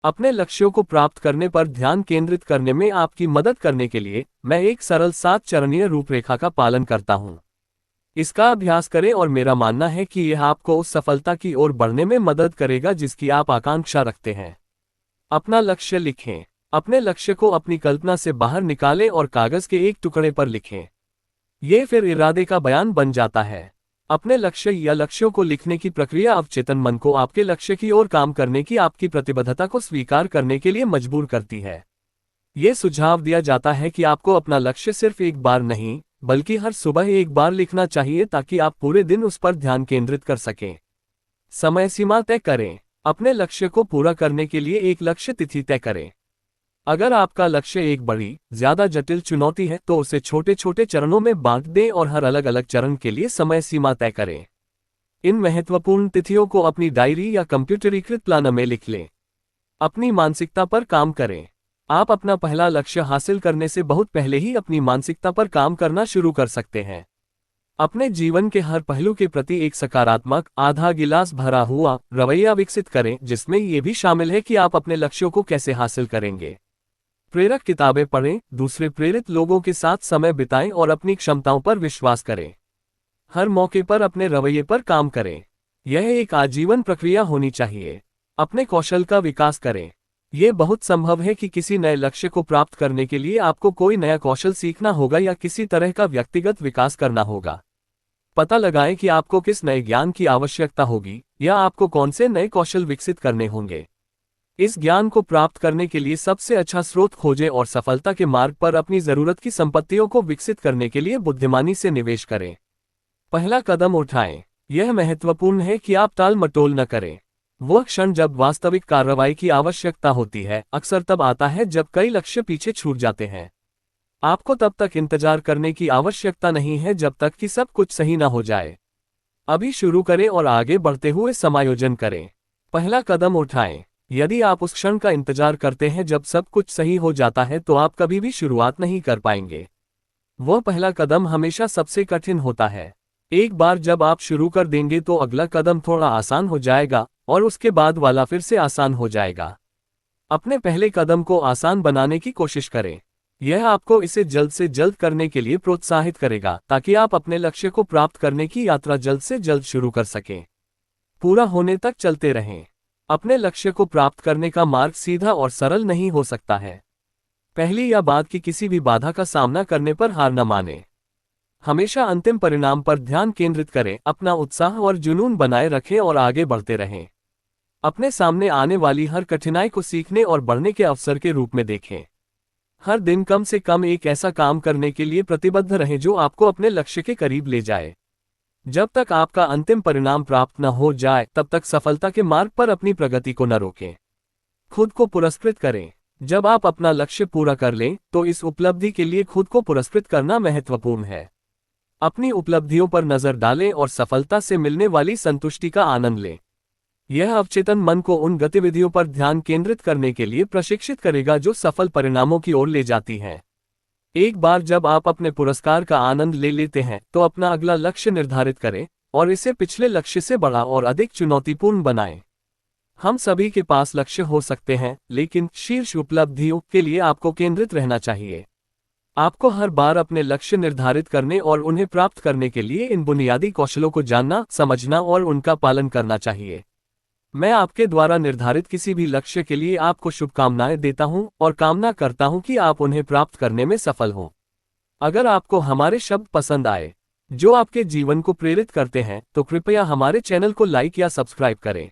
अपने लक्ष्यों को प्राप्त करने पर ध्यान केंद्रित करने में आपकी मदद करने के लिए मैं एक सरल 7 चरणीय रूपरेखा का पालन करता हूं। इसका अभ्यास करें और मेरा मानना है कि यह आपको उस सफलता की ओर बढ़ने में मदद करेगा जिसकी आप आकांक्षा रखते हैं। अपना लक्ष्य लिखें। अपने लक्ष्य को अपनी कल्पना से बाहर निकालें और कागज के एक टुकड़े पर लिखें। यह फिर इरादे का बयान बन जाता है। अपने लक्ष्य या लक्ष्यों को लिखने की प्रक्रिया अवचेतन मन को आपके लक्ष्य की ओर काम करने की आपकी प्रतिबद्धता को स्वीकार करने के लिए मजबूर करती है। ये सुझाव दिया जाता है कि आपको अपना लक्ष्य सिर्फ एक बार नहीं, बल्कि हर सुबह एक बार लिखना चाहिए ताकि आप पूरे दिन उस पर ध्यान केंद्रित कर सकें। समय सीमा तय करें। अपने लक्ष्य को पूरा करने के लिए एक लक्ष्य तिथि तय करें। अगर आपका लक्ष्य एक बड़ी, ज्यादा जटिल चुनौती है तो उसे छोटे छोटे चरणों में बांट दें और हर अलग अलग चरण के लिए समय सीमा तय करें। इन महत्वपूर्ण तिथियों को अपनी डायरी या कंप्यूटरीकृत प्लानर में लिख लें। अपनी मानसिकता पर काम करें। आप अपना पहला लक्ष्य हासिल करने से बहुत पहले ही अपनी मानसिकता पर काम करना शुरू कर सकते हैं। अपने जीवन के हर पहलू के प्रति एक सकारात्मक, आधा गिलास भरा हुआ रवैया विकसित करें, जिसमें यह भी शामिल है कि आप अपने लक्ष्यों को कैसे हासिल करेंगे। प्रेरक किताबें पढ़ें, दूसरे प्रेरित लोगों के साथ समय बिताएं और अपनी क्षमताओं पर विश्वास करें। हर मौके पर अपने रवैये पर काम करें। यह एक आजीवन प्रक्रिया होनी चाहिए। अपने कौशल का विकास करें। यह बहुत संभव है कि किसी नए लक्ष्य को प्राप्त करने के लिए आपको कोई नया कौशल सीखना होगा या किसी तरह का व्यक्तिगत विकास करना होगा। पता लगाएं कि आपको किस नए ज्ञान की आवश्यकता होगी या आपको कौन से नए कौशल विकसित करने होंगे। इस ज्ञान को प्राप्त करने के लिए सबसे अच्छा स्रोत खोजें और सफलता के मार्ग पर अपनी जरूरत की संपत्तियों को विकसित करने के लिए बुद्धिमानी से निवेश करें। पहला कदम उठाएं। यह महत्वपूर्ण है कि आप टाल मटोल न करें। वह क्षण जब वास्तविक कार्रवाई की आवश्यकता होती है अक्सर तब आता है जब कई लक्ष्य पीछे छूट जाते हैं। आपको तब तक इंतजार करने की आवश्यकता नहीं है जब तक कि सब कुछ सही न हो जाए। अभी शुरू करें और आगे बढ़ते हुए समायोजन करें। पहला कदम उठाएं। यदि आप उस क्षण का इंतजार करते हैं जब सब कुछ सही हो जाता है तो आप कभी भी शुरुआत नहीं कर पाएंगे। वह पहला कदम हमेशा सबसे कठिन होता है। एक बार जब आप शुरू कर देंगे तो अगला कदम थोड़ा आसान हो जाएगा और उसके बाद वाला फिर से आसान हो जाएगा। अपने पहले कदम को आसान बनाने की कोशिश करें। यह आपको इसे जल्द से जल्द करने के लिए प्रोत्साहित करेगा ताकि आप अपने लक्ष्य को प्राप्त करने की यात्रा जल्द से जल्द शुरू कर सकें। पूरा होने तक चलते रहें। अपने लक्ष्य को प्राप्त करने का मार्ग सीधा और सरल नहीं हो सकता है। पहली या बाद की किसी भी बाधा का सामना करने पर हार न मानें। हमेशा अंतिम परिणाम पर ध्यान केंद्रित करें, अपना उत्साह और जुनून बनाए रखें और आगे बढ़ते रहें। अपने सामने आने वाली हर कठिनाई को सीखने और बढ़ने के अवसर के रूप में देखें। हर दिन कम से कम एक ऐसा काम करने के लिए प्रतिबद्ध रहें जो आपको अपने लक्ष्य के करीब ले जाए। जब तक आपका अंतिम परिणाम प्राप्त न हो जाए तब तक सफलता के मार्ग पर अपनी प्रगति को न रोकें। खुद को पुरस्कृत करें। जब आप अपना लक्ष्य पूरा कर लें तो इस उपलब्धि के लिए खुद को पुरस्कृत करना महत्वपूर्ण है। अपनी उपलब्धियों पर नजर डालें और सफलता से मिलने वाली संतुष्टि का आनंद लें। यह अवचेतन मन को उन गतिविधियों पर ध्यान केंद्रित करने के लिए प्रशिक्षित करेगा जो सफल परिणामों की ओर ले जाती हैं। एक बार जब आप अपने पुरस्कार का आनंद ले लेते हैं तो अपना अगला लक्ष्य निर्धारित करें और इसे पिछले लक्ष्य से बड़ा और अधिक चुनौतीपूर्ण बनाएं। हम सभी के पास लक्ष्य हो सकते हैं, लेकिन शीर्ष उपलब्धियों के लिए आपको केंद्रित रहना चाहिए। आपको हर बार अपने लक्ष्य निर्धारित करने और उन्हें प्राप्त करने के लिए इन बुनियादी कौशलों को जानना, समझना और उनका पालन करना चाहिए। मैं आपके द्वारा निर्धारित किसी भी लक्ष्य के लिए आपको शुभकामनाएं देता हूं और कामना करता हूं कि आप उन्हें प्राप्त करने में सफल हों। अगर आपको हमारे शब्द पसंद आए जो आपके जीवन को प्रेरित करते हैं तो कृपया हमारे चैनल को लाइक या सब्सक्राइब करें।